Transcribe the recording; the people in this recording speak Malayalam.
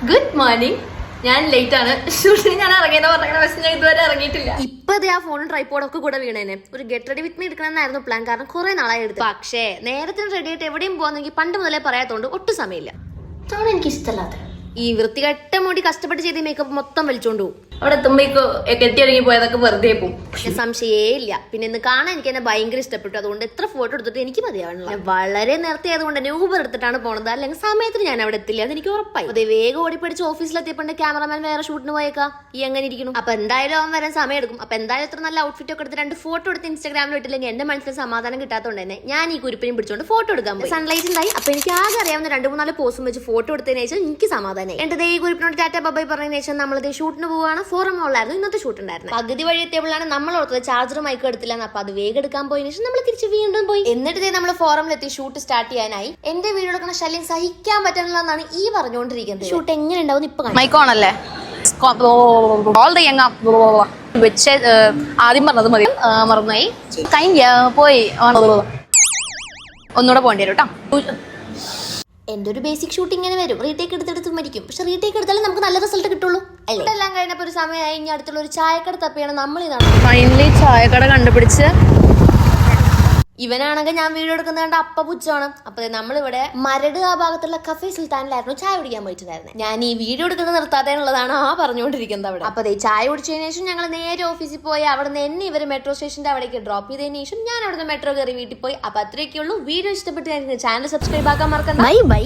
Good morning. ഞാൻ ലേറ്റ് ആണ്. ഷൂട്ടിന് ഞാൻ ഇറങ്ങിയെന്ന് പറഞ്ഞ പക്ഷെ ഞാൻ ഇതുവരെ ഇറങ്ങിയിട്ടില്ല. ഇപ്പൊ ആ ഫോണും ട്രൈപോഡൊക്കെ കൂടെ വീണേനെ. ഒരു ഗെറ്റ് റെഡി വിത്ത് മീ എടുക്കണമെന്നായിരുന്നു പ്ലാൻ. കാരണം കുറെ നാളായി എടുത്തു. പക്ഷേ നേരത്തെ റെഡി ആയിട്ട് എവിടെയും പോകാന്നെങ്കിൽ പണ്ട് മുതലേ പറയാത്തോണ്ട് ഒട്ടും സമയമില്ല. അതാണ് എനിക്ക് ഇഷ്ടമല്ലാത്ത ഈ വൃത്തികെട്ട മുടി കഷ്ടപ്പെട്ട് ചെയ്ത മേക്കപ്പ് മൊത്തം വലിച്ചോണ്ട് പോകും. അവിടെ എത്തുമ്പോഴേക്ക് കെട്ടിയിറങ്ങി പോയതൊക്കെ വെറുതെ പോകും. സംശയേ ഇല്ല. പിന്നെ ഇന്ന് കാണാൻ എനിക്ക് എന്നെ ഭയങ്കര ഇഷ്ടപ്പെട്ടു. അതുകൊണ്ട് എത്ര ഫോട്ടോ എടുത്തിട്ട് എനിക്ക് മതിയാവണില്ല. വളരെ നേരത്തെ ആയതുകൊണ്ട് തന്നെ ഊബർ എടുത്തിട്ടാണ് പോണത്. അല്ലെങ്കിൽ സമയത്തിന് ഞാൻ അവിടെ എത്തില്ല, അതെനിക്ക് ഉറപ്പായി. അതെ, വേഗം ഓടിപ്പിടിച്ച് ഓഫീസിലെത്തിയപ്പോൾ ക്യാമറമാൻ വേറെ ഷൂട്ടിന് പോയേക്കാ. ഈ എങ്ങനെ ഇരിക്കുന്നു? അപ്പൊ എന്തായാലും അവൻ വരാൻ സമയം എടുക്കും. അപ്പൊ എന്തായാലും ഇത്ര നല്ല ഔട്ട്ഫിറ്റ് ഒക്കെ എടുത്ത് 2 ഫോട്ടോ എടുത്ത് ഇൻസ്റ്റാഗ്രാമിൽ ഇട്ടില്ലെങ്കിൽ എന്റെ മനസ്സിൽ സമാധാനം കിട്ടാത്തതുകൊണ്ട് തന്നെ ഞാൻ ഈ കുരിപ്പിനും പിടിച്ചോണ്ട് ഫോട്ടോ എടുക്കാൻ പോയി. സൺലൈറ്റ് ഉണ്ടായി. അപ്പൊ എനിക്ക് ആകെ അറിയാവുന്ന 2-3 പോസും വെച്ച് ഫോട്ടോ എടുത്തതിന് ശേഷം എനിക്ക് സമാധാനം. എന്റെ ഈ കുരിപ്പിനോട് ടാറ്റ ബൈ പറഞ്ഞതിന് ശേഷം നമ്മളിത് ഷൂട്ടിന് പോവാണ്. ഫോറം മോളിലായിരുന്നു ഇന്നത്തെ ഷൂട്ട് ഉണ്ടായിരുന്നു. പകുതി വഴി എത്തിയപ്പോഴാണ് നമ്മൾ ഓർത്തത് ചാർജറും മൈക്കും എടുത്തില്ല. അപ്പൊ അത് വേഗം എടുക്കാൻ പോയതിനു ശേഷം നമ്മൾ തിരിച്ച് വീണ്ടും പോയി. എന്നിട്ട് നമ്മൾ ഫോറമിലെത്തി ഷൂട്ട് സ്റ്റാർട്ട് ചെയ്യാനായി. എന്റെ വീഡിയോ എടുക്കുന്ന ശല്യം സഹിക്കാൻ പറ്റുന്നില്ലെന്നാണ് ഈ പറഞ്ഞുകൊണ്ടിരിക്കുന്നത്. ഷൂട്ട് എങ്ങനെ ഉണ്ടാവും ഇപ്പൊ മൈക്കോണല്ലേ വെച്ച് ആദ്യം പറഞ്ഞത് മതി, മറന്നായി പോയി ഒന്നുകൂടെ പോകേണ്ടി വരും കേട്ടോ. എന്റെ ഒരു ബേസിക് ഷൂട്ട് ഇങ്ങനെ വരും. റീടേക്ക് എടുത്തെടുത്ത് മരിക്കും. പക്ഷെ റീടേക്ക് എടുത്താലും നമുക്ക് നല്ല റിസൾട്ട് കിട്ടുള്ളൂ അല്ലേ. എല്ലാം കഴിഞ്ഞപ്പോൾ ഒരു സമയമായി. ഇനി അടുത്തുള്ള ഒരു ചായക്കട തപ്പിയാണ് നമ്മൾ ഇതാണ്. ഫൈനലി ചായക്കട കണ്ടുപിടിച്ച്. ഇവനാണെങ്കിൽ ഞാൻ വീഡിയോ എടുക്കുന്നത് കണ്ട അപ്പ പുച്ഛമാണ്. അപ്പൊ നമ്മളിവിടെ മരട് ആ ഭാഗത്തുള്ള കഫേ സുൽത്താനിലായിരുന്നു ചായ കുടിക്കാൻ പോയിട്ടുണ്ടായിരുന്നത്. ഞാൻ ഈ വീഡിയോ എടുക്കുന്നത് നിർത്താതെന്നുള്ളതാണ് പറഞ്ഞുകൊണ്ടിരിക്കുന്നത് അവിടെ. അപ്പൊ ചായ കുടിച്ചതിന് ശേഷം ഞങ്ങൾ നേരെ ഓഫീസിൽ പോയി. അവിടെ നിന്ന് എന്നെ ഇവർ മെട്രോ സ്റ്റേഷന്റെ അവിടേക്ക് ഡ്രോപ്പ് ചെയ്തതിന് ശേഷം ഞാൻ അവിടുന്ന് മെട്രോ കയറി വീട്ടിൽ പോയി. അപ്പൊ അത്രയൊക്കെ ഉള്ളൂ. വീഡിയോ ഇഷ്ടപ്പെട്ട് ചാനൽ സബ്സ്ക്രൈബ് ആക്കാൻ മറക്കണ്ട. Bye bye.